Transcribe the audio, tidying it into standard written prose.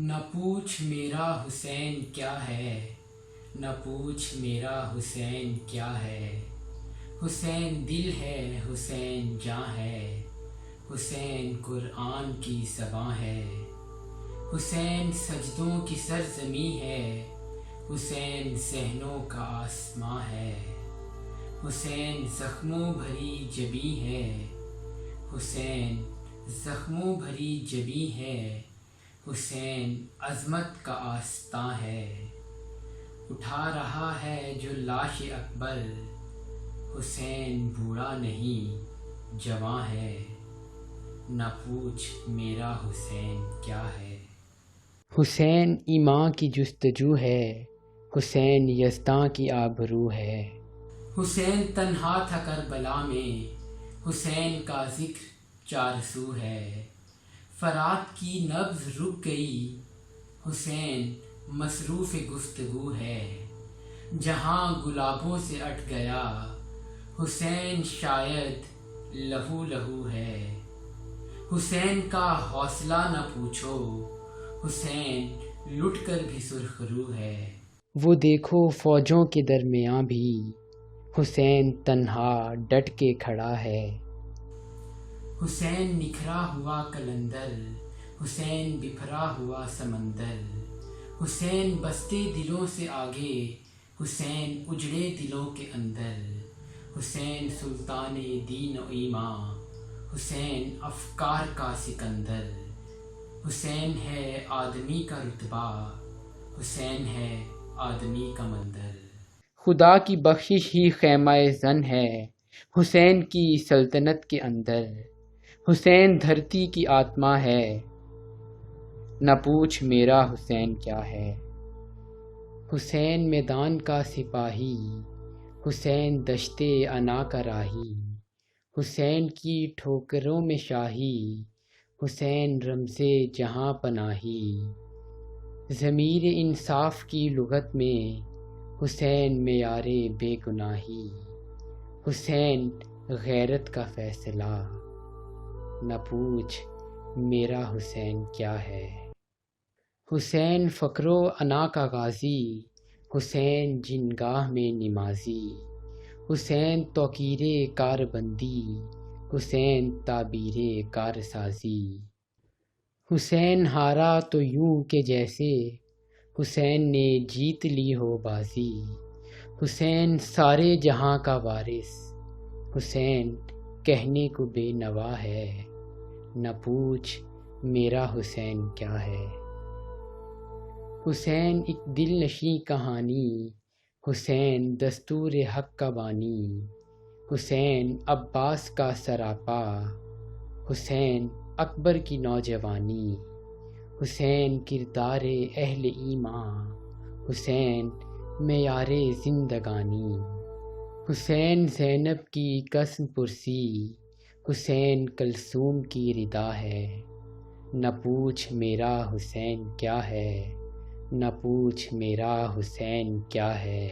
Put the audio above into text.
نہ پوچھ میرا حسین کیا ہے، نہ پوچھ میرا حسین کیا ہے۔ حسین دل ہے، حسین جاں ہے، حسین قرآن کی زباں ہے۔ حسین سجدوں کی سرزمیں ہے، حسین ذہنوں کا آسماں ہے۔ حسین زخموں بھری جبیں ہے، حسین زخموں بھری جبیں ہے۔ حسین عظمت کا آستاں ہے، اٹھا رہا ہے جو لاش اکبر۔ حسین بوڑھا نہیں جواں ہے، نہ پوچھ میرا حسین کیا ہے۔ حسین ایمان کی جستجو ہے، حسین یزداں کی آبرو ہے۔ حسین تنہا تھا کربلا میں، حسین کا ذکر چار سو ہے۔ فرات کی نبض رک گئی، حسین مصروف گفتگو ہے۔ جہاں گلابوں سے اٹھ گیا، حسین شاید لہو لہو ہے۔ حسین کا حوصلہ نہ پوچھو، حسین لٹ کر بھی سرخ رو ہے۔ وہ دیکھو فوجوں کے درمیاں بھی، حسین تنہا ڈٹ کے کھڑا ہے۔ حسین نکھرا ہوا قلندر، حسین بکھرا ہوا سمندر۔ حسین بستے دلوں سے آگے، حسین اجڑے دلوں کے اندر۔ حسین سلطان دین و ایمان، حسین افکار کا سکندر۔ حسین ہے آدمی کا رتبہ، حسین ہے آدمی کا مندر۔ خدا کی بخشش ہی خیمہ زن ہے، حسین کی سلطنت کے اندر۔ حسین دھرتی کی آتما ہے، نہ پوچھ میرا حسین کیا ہے۔ حسین میدان کا سپاہی، حسین دشت انا کا راہی۔ حسین کی ٹھوکروں میں شاہی، حسین رمز جہاں پناہی۔ ضمیر انصاف کی لغت میں، حسین معیار بے گناہی۔ حسین غیرت کا فیصلہ، نہ پوچھ میرا حسین کیا ہے۔ حسین فقر و انا کا غازی، حسین جنگاہ میں نمازی۔ حسین توقیر کار بندی، حسین تعبیر کار سازی۔ حسین ہارا تو یوں کہ جیسے، حسین نے جیت لی ہو بازی۔ حسین سارے جہاں کا وارث، حسین کہنے کو بے نوا ہے۔ نہ پوچھ میرا حسین کیا ہے۔ حسین ایک دل نشیں کہانی، حسین دستور حق کا بانی۔ حسین عباس کا سراپا، حسین اکبر کی نوجوانی۔ حسین کردار اہل ایمان، حسین معیار زندگانی۔ حسین زینب کی قسم پرسی، حسین کلثوم کی ردا ہے۔ نہ پوچھ میرا حسین کیا ہے، نہ پوچھ میرا حسین کیا ہے۔